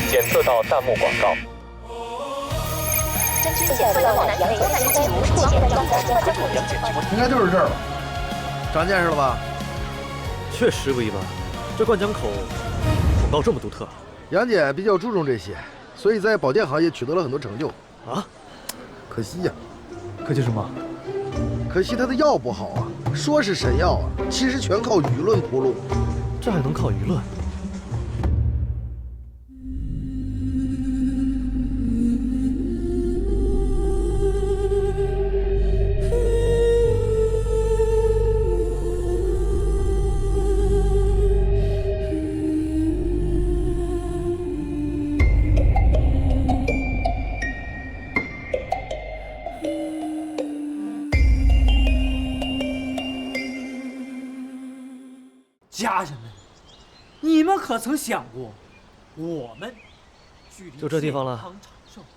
檢測到彈幕廣告。應該就是這兒吧？長見識了吧？確實不一般，這灌漿口廣告這麼獨特。楊戬比較注重這些，所以在保健行業取得了很多成就。啊？可惜呀。可惜什麼？可惜他的藥不好啊，說是神藥啊，其實全靠輿論鋪路。這還能靠輿論？家人们，你们可曾想过，我们距离就這地方了，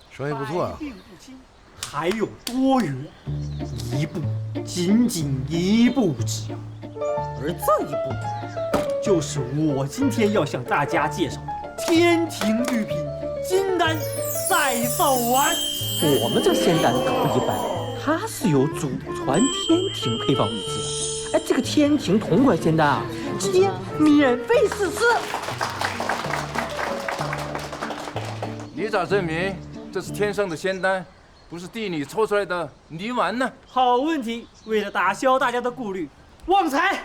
生意不錯啊，還有多遠？一步，僅僅一步之遙。而這一步，就是我今天要向大家介紹的天庭御品金丹再造丸。我們這仙丹可不一般，它是有祖傳天庭配方秘製。哎，這個天庭同款仙丹啊，直接免費試吃。你咋證明這是天生的仙丹，不是地裡抽出來的泥丸呢？好問題，為了打消大家的顧慮，旺財，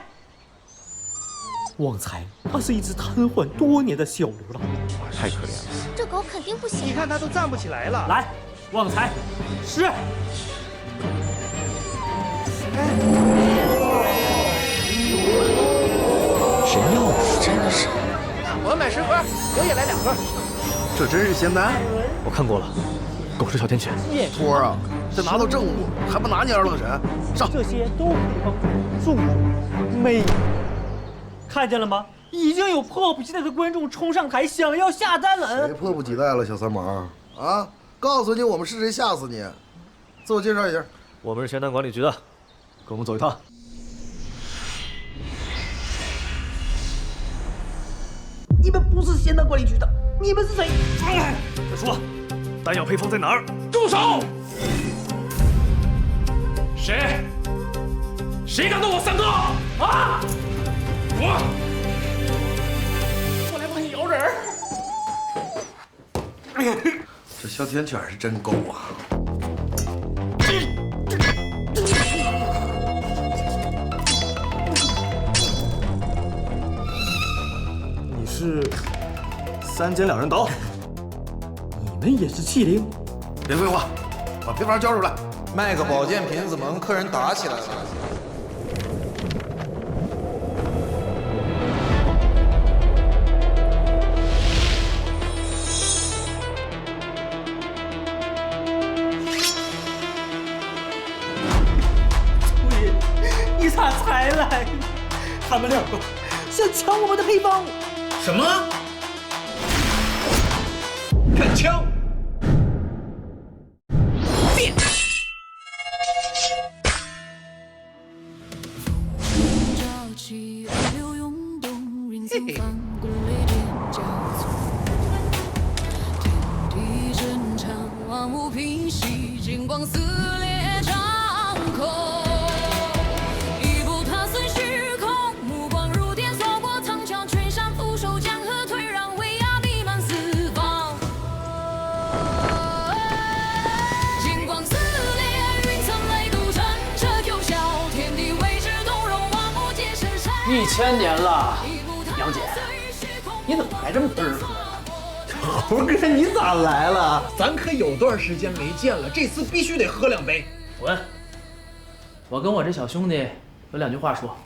他是一隻癱瘓多年的小流浪，太可憐了。這狗肯定不行。你看它都站不起來了。來，旺財，是。神藥真的是。我买10盒，我也来2盒。這真是仙丹？我看過了，狗是小天犬。托兒啊，這拿到證物還不拿你2愣神？上！這些都可以幫助助人美。看見了嗎？已經有迫不及待的觀眾衝上台想要下單了。誰迫不及待了，小三毛？啊，告訴你我們是誰，嚇死你！自我介紹一下。我們是仙丹管理局的，跟我們走一趟。你們不是仙丹管理局的，你們是誰？再說，丹藥配方在哪兒？住手！誰敢動我三哥？啊！我來幫你搖人。這小天犬是真夠啊！你是3尖2人刀？你們也是欺凌？別廢話，把配方交出來。賣個保健品怎麼跟客人打起來了？你咋才來？他們2個想搶我們的配方。什麼？看槍！變！嘿嘿。1000年了，杨戬，你怎麼還這麼嘚瑟呀？猴哥，你咋來了？咱可有段時間沒見了，這次必須得喝2杯。滾！我跟我這小兄弟有2句話說。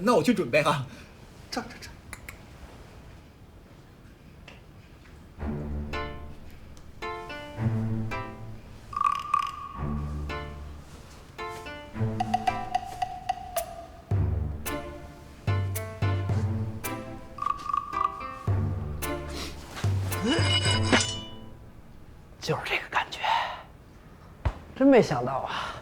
那我去準備哈。這。就是這個感覺，真沒想到啊！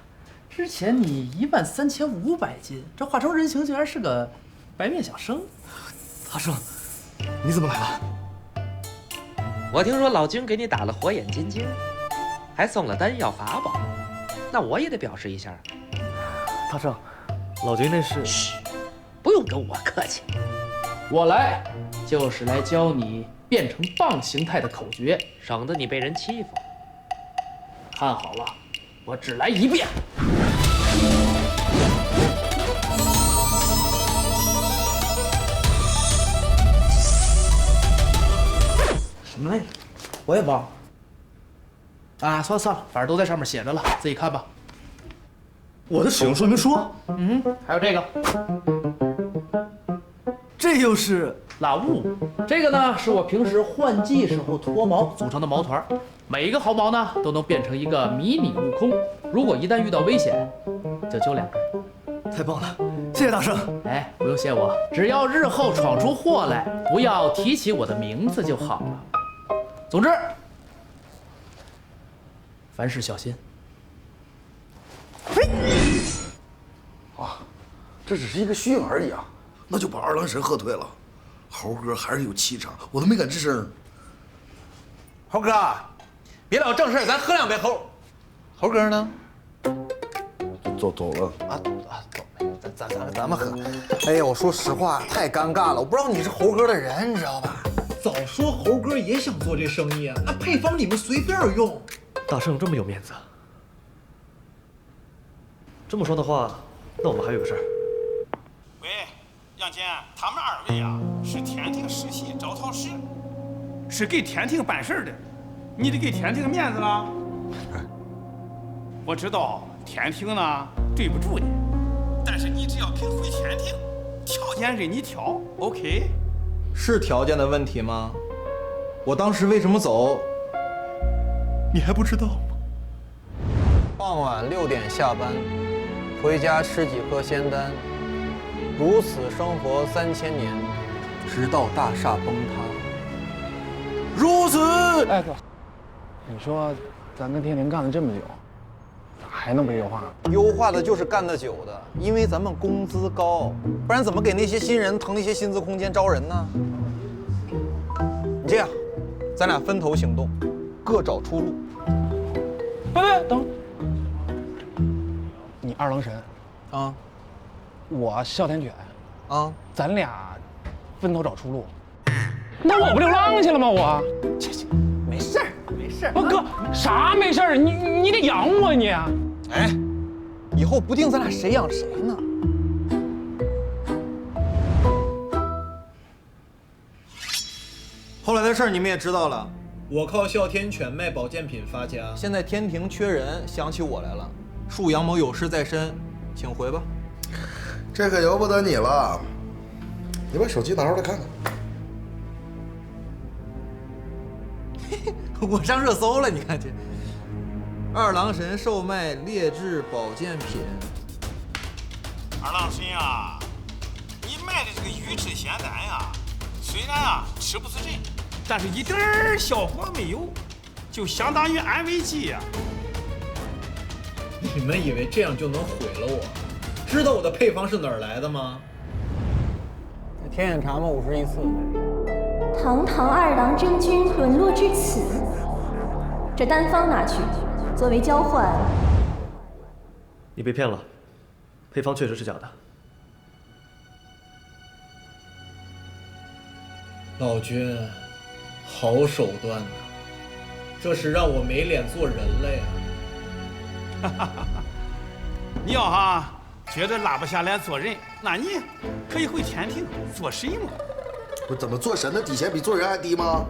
之前你13500斤，這化成人形竟然是個白面小生。大聖，你怎麼來了？我聽說老君給你打了火眼金睛，還送了丹藥法寶，那我也得表示一下。大圣，老君那是……嘘，不用跟我客气。我来就是来教你变成棒形态的口诀，省得你被人欺负。看好了，我只来一遍。什么来着？我也忘了。啊，算了算了，反正都在上面写着了，自己看吧。我的使用说明书。还有这个，这又是蜡雾。这个呢，是我平时换季时候脱毛组成的毛团，每一个毫毛呢都能变成一个迷你悟空。如果一旦遇到危险，就揪2根。太棒了，谢谢大圣。哎，不用谢我，只要日后闯出祸来，不要提起我的名字就好了。总之，凡事小心。嘿，啊，这只是一个虚应而已啊，那就把二郎神喝退了。猴哥还是有气场，我都没敢吱声。猴哥，别老正事，咱喝2杯猴。猴哥呢？走了啊，走，咱们喝。哎呀，我说实话，太尴尬了，我不知道你是猴哥的人，你知道吧？早说猴哥也想做这生意啊！那配方你们随便用。大圣这么有面子。这么说的话，那我们还有个事儿。喂，杨戬，他们2位啊是天庭世系招讨使，是给天庭办事的，你得给天庭面子了。我知道天庭呢对不住你，但是你只要肯回天庭，条件任你挑 ，OK？ 是条件的問題嗎？我當時為什麼走，你還不知道嗎？傍晚6點下班，回家吃幾顆仙丹，如此生活3000年，直到大廈崩塌。如此。哎哥，你說咱跟天庭幹了這麼久，咋還能被優化？優化的就是幹得久的，因為咱們工資高，不然怎麼給那些新人騰那些薪資空間招人呢？你這樣，咱倆分頭行動，各找出路。哎，等，你二郎神啊，我哮天犬啊，咱倆分頭找出路。那我不流浪去了嗎？我这沒事兒，沒事兒。我哥，啥沒事兒？你得養我你。哎，以後不定咱倆誰養誰呢。後來的事兒你們也知道了，我靠哮天犬賣保健品發家，現在天庭缺人，想起我來了。恕楊某有事在身，請回吧。這可由不得你了，你把手機拿出來看看。我上熱搜了，你看這二郎神售賣劣質保健品。二郎神啊，你賣的這個魚翅仙丹呀，雖然啊吃不死人，但是一點效果沒有，就相當於安慰劑呀。你們以為這樣就能毀了我？知道我的配方是哪兒來的嗎？天眼查嘛51次。堂堂二郎真君淪落至此，這丹方拿去作為交換。你被騙了，配方確實是假的。老君，好手段吶！這是讓我沒臉做人了呀！哈哈哈！你要哈覺得拉不下臉做人，那你可以回天庭做神嘛。不，怎麼做神的底線比做人還低嗎？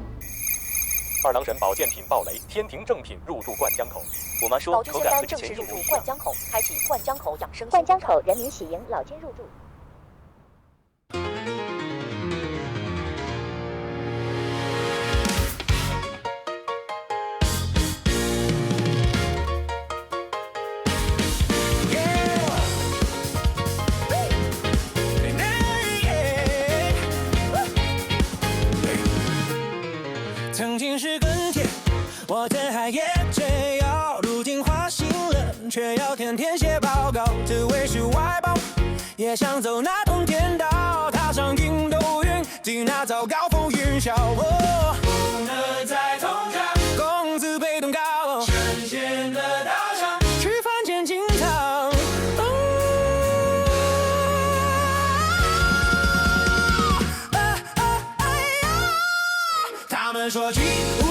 二郎神保健品暴雷，天庭正品入駐灌江口。我媽說口感和之前一模一樣。灌江口，開啟灌江口養生。灌江口人民喜迎老君入駐。曾經是跟帖，我的海也這樣，如今花心了，卻要天天寫報告，只為是外包，也想走那通天道，踏上印度雲，抵那早高峰雲霄。不能再說起。